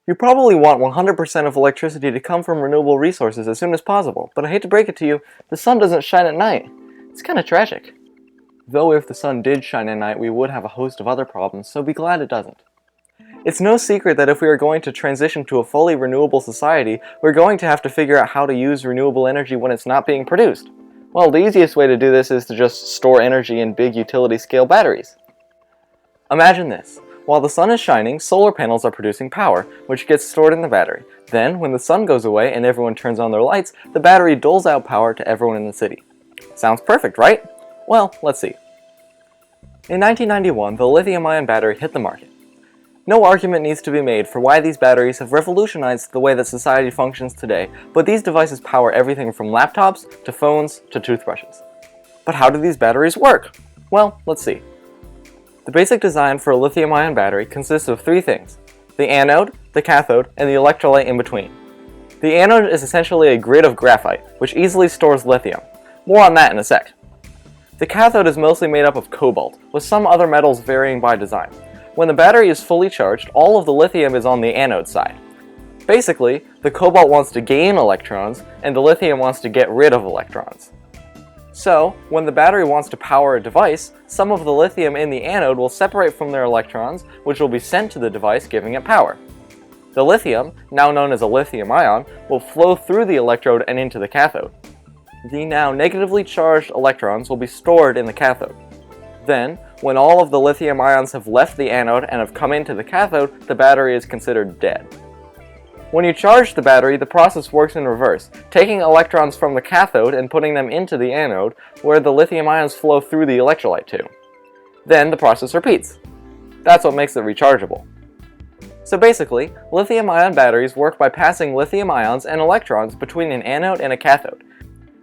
You probably want 100% of electricity to come from renewable resources as soon as possible, but I hate to break it to you, the sun doesn't shine at night. It's kinda tragic. Though if the sun did shine at night, we would have a host of other problems, so be glad it doesn't. It's no secret that if we are going to transition to a fully renewable society, we're going to have to figure out how to use renewable energy when it's not being produced. Well, the easiest way to do this is to just store energy in big utility-scale batteries. Imagine this. While the sun is shining, solar panels are producing power, which gets stored in the battery. Then, when the sun goes away and everyone turns on their lights, the battery doles out power to everyone in the city. Sounds perfect, right? Well, let's see. In 1991, the lithium-ion battery hit the market. No argument needs to be made for why these batteries have revolutionized the way that society functions today, but these devices power everything from laptops, to phones, to toothbrushes. But how do these batteries work? Well, let's see. The basic design for a lithium-ion battery consists of three things: the anode, the cathode, and the electrolyte in between. The anode is essentially a grid of graphite, which easily stores lithium. More on that in a sec. The cathode is mostly made up of cobalt, with some other metals varying by design. When the battery is fully charged, all of the lithium is on the anode side. Basically, the cobalt wants to gain electrons, and the lithium wants to get rid of electrons. So, when the battery wants to power a device, some of the lithium in the anode will separate from their electrons, which will be sent to the device, giving it power. The lithium, now known as a lithium ion, will flow through the electrode and into the cathode. The now negatively charged electrons will be stored in the cathode. Then, when all of the lithium ions have left the anode and have come into the cathode, the battery is considered dead. When you charge the battery, the process works in reverse, taking electrons from the cathode and putting them into the anode, where the lithium ions flow through the electrolyte to. Then the process repeats. That's what makes it rechargeable. So basically, lithium-ion batteries work by passing lithium ions and electrons between an anode and a cathode.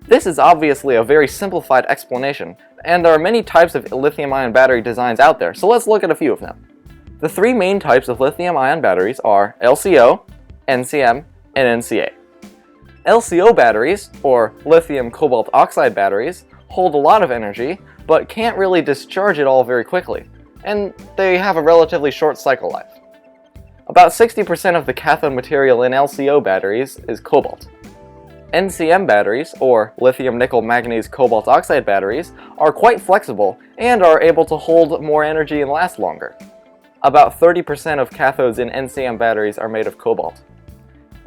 This is obviously a very simplified explanation, and there are many types of lithium-ion battery designs out there, so let's look at a few of them. The three main types of lithium-ion batteries are LCO, NCM, and NCA. LCO batteries, or lithium cobalt oxide batteries, hold a lot of energy, but can't really discharge it all very quickly, and they have a relatively short cycle life. About 60% of the cathode material in LCO batteries is cobalt. NCM batteries, or lithium nickel manganese cobalt oxide batteries, are quite flexible and are able to hold more energy and last longer. About 30% of cathodes in NCM batteries are made of cobalt.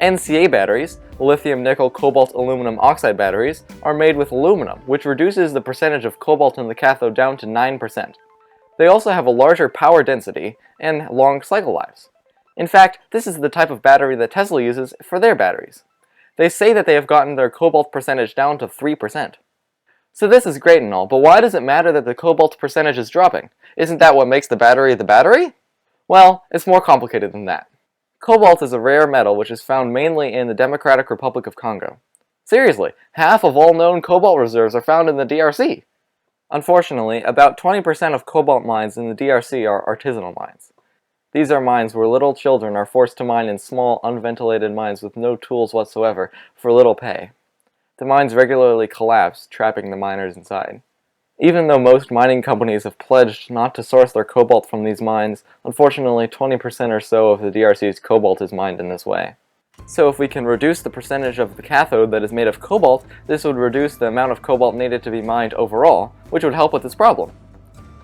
NCA batteries, lithium nickel cobalt aluminum oxide batteries, are made with aluminum, which reduces the percentage of cobalt in the cathode down to 9%. They also have a larger power density and long cycle lives. In fact, this is the type of battery that Tesla uses for their batteries. They say that they have gotten their cobalt percentage down to 3%. So this is great and all, but why does it matter that the cobalt percentage is dropping? Isn't that what makes the battery the battery? Well, it's more complicated than that. Cobalt is a rare metal which is found mainly in the Democratic Republic of Congo. Seriously, half of all known cobalt reserves are found in the DRC. Unfortunately, about 20% of cobalt mines in the DRC are artisanal mines. These are mines where little children are forced to mine in small, unventilated mines with no tools whatsoever for little pay. The mines regularly collapse, trapping the miners inside. Even though most mining companies have pledged not to source their cobalt from these mines, unfortunately 20% or so of the DRC's cobalt is mined in this way. So if we can reduce the percentage of the cathode that is made of cobalt, this would reduce the amount of cobalt needed to be mined overall, which would help with this problem.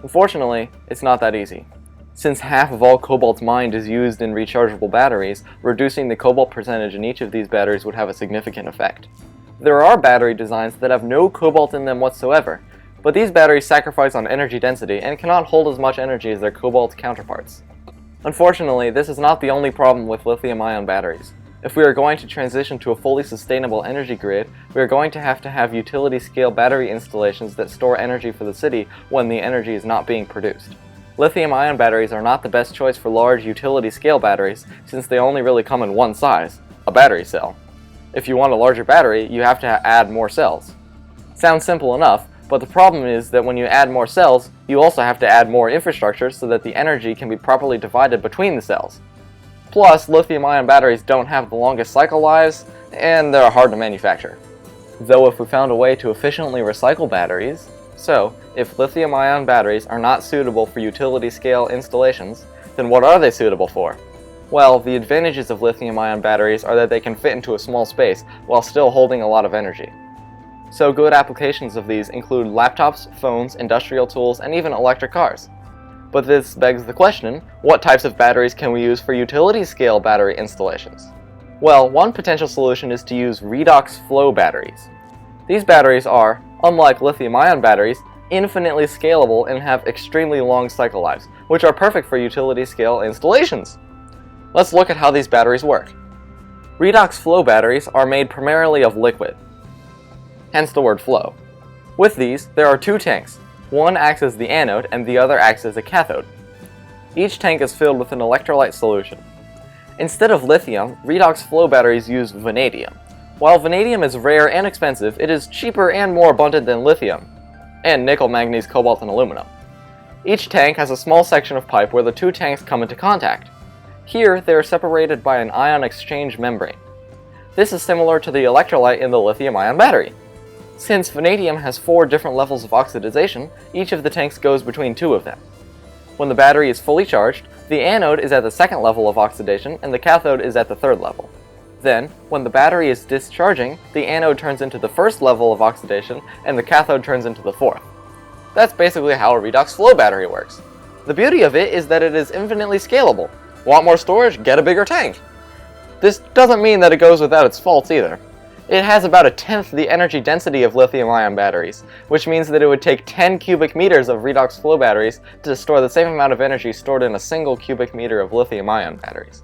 Unfortunately, it's not that easy. Since half of all cobalt mined is used in rechargeable batteries, reducing the cobalt percentage in each of these batteries would have a significant effect. There are battery designs that have no cobalt in them whatsoever, but these batteries sacrifice on energy density and cannot hold as much energy as their cobalt counterparts. Unfortunately, this is not the only problem with lithium-ion batteries. If we are going to transition to a fully sustainable energy grid, we are going to have utility-scale battery installations that store energy for the city when the energy is not being produced. Lithium-ion batteries are not the best choice for large utility-scale batteries since they only really come in one size, a battery cell. If you want a larger battery, you have to add more cells. Sounds simple enough, but the problem is that when you add more cells, you also have to add more infrastructure so that the energy can be properly divided between the cells. Plus, lithium-ion batteries don't have the longest cycle lives, and they're hard to manufacture. Though if we found a way to efficiently recycle batteries, so if lithium-ion batteries are not suitable for utility-scale installations, then what are they suitable for? Well, the advantages of lithium-ion batteries are that they can fit into a small space while still holding a lot of energy. So good applications of these include laptops, phones, industrial tools, and even electric cars. But this begs the question, what types of batteries can we use for utility-scale battery installations? Well, one potential solution is to use redox flow batteries. These batteries are, unlike lithium-ion batteries, infinitely scalable and have extremely long cycle lives, which are perfect for utility-scale installations. Let's look at how these batteries work. Redox flow batteries are made primarily of liquid, hence the word flow. With these, there are two tanks. One acts as the anode and the other acts as a cathode. Each tank is filled with an electrolyte solution. Instead of lithium, redox flow batteries use vanadium. While vanadium is rare and expensive, it is cheaper and more abundant than lithium, and nickel, manganese, cobalt, and aluminum. Each tank has a small section of pipe where the two tanks come into contact. Here, they are separated by an ion exchange membrane. This is similar to the electrolyte in the lithium-ion battery. Since vanadium has 4 different levels of oxidation, each of the tanks goes between 2 of them. When the battery is fully charged, the anode is at the 2nd level of oxidation and the cathode is at the 3rd level. Then, when the battery is discharging, the anode turns into the 1st level of oxidation and the cathode turns into the 4th. That's basically how a redox flow battery works. The beauty of it is that it is infinitely scalable. Want more storage? Get a bigger tank. This doesn't mean that it goes without its faults either. It has about 1/10 the energy density of lithium-ion batteries, which means that it would take 10 cubic meters of redox flow batteries to store the same amount of energy stored in a single cubic meter of lithium-ion batteries.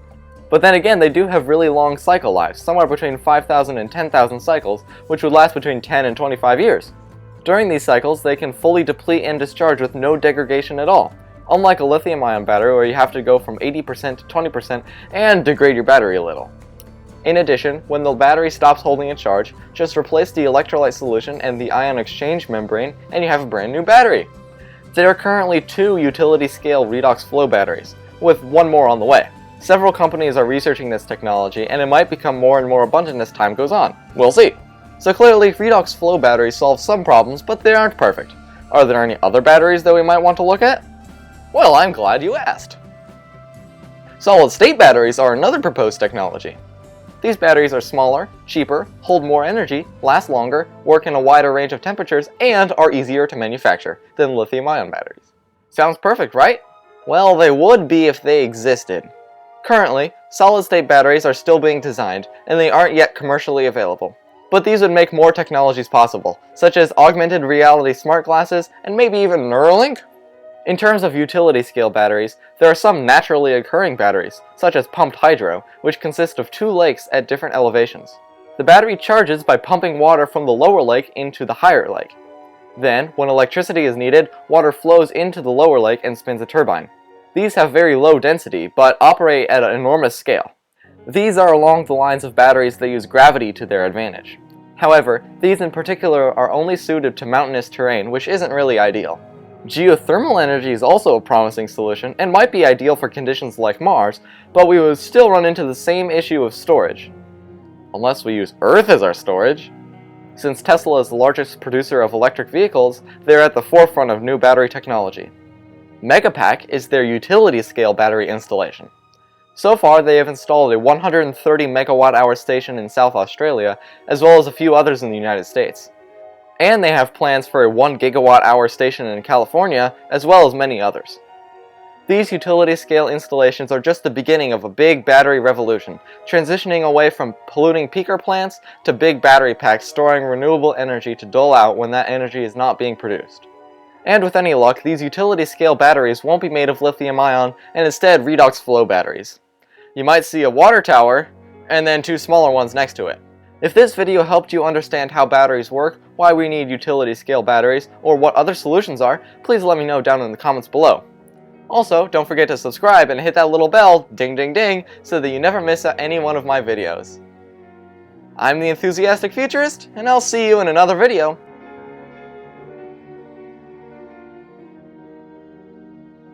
But then again, they do have really long cycle lives, somewhere between 5,000 and 10,000 cycles, which would last between 10 and 25 years. During these cycles, they can fully deplete and discharge with no degradation at all, unlike a lithium-ion battery where you have to go from 80% to 20% and degrade your battery a little. In addition, when the battery stops holding a charge, just replace the electrolyte solution and the ion exchange membrane and you have a brand new battery. There are currently 2 utility-scale redox flow batteries, with one more on the way. Several companies are researching this technology and it might become more and more abundant as time goes on. We'll see. So clearly, redox flow batteries solve some problems, but they aren't perfect. Are there any other batteries that we might want to look at? Well, I'm glad you asked. Solid-state batteries are another proposed technology. These batteries are smaller, cheaper, hold more energy, last longer, work in a wider range of temperatures, and are easier to manufacture than lithium-ion batteries. Sounds perfect, right? Well, they would be if they existed. Currently, solid-state batteries are still being designed, and they aren't yet commercially available. But these would make more technologies possible, such as augmented reality smart glasses, and maybe even Neuralink? In terms of utility-scale batteries, there are some naturally occurring batteries, such as pumped hydro, which consist of 2 lakes at different elevations. The battery charges by pumping water from the lower lake into the higher lake. Then, when electricity is needed, water flows into the lower lake and spins a turbine. These have very low density, but operate at an enormous scale. These are along the lines of batteries that use gravity to their advantage. However, these in particular are only suited to mountainous terrain, which isn't really ideal. Geothermal energy is also a promising solution and might be ideal for conditions like Mars, but we would still run into the same issue of storage. Unless we use Earth as our storage. Since Tesla is the largest producer of electric vehicles, they're at the forefront of new battery technology. Megapack is their utility-scale battery installation. So far, they have installed a 130 megawatt-hour station in South Australia, as well as a few others in the United States. And they have plans for a 1 gigawatt-hour station in California, as well as many others. These utility-scale installations are just the beginning of a big battery revolution, transitioning away from polluting peaker plants to big battery packs storing renewable energy to dole out when that energy is not being produced. And with any luck, these utility-scale batteries won't be made of lithium-ion and instead redox flow batteries. You might see a water tower, and then 2 smaller ones next to it. If this video helped you understand how batteries work, why we need utility-scale batteries, or what other solutions are, please let me know down in the comments below. Also, don't forget to subscribe and hit that little bell, ding ding ding, so that you never miss any one of my videos. I'm the Enthusiastic Futurist, and I'll see you in another video.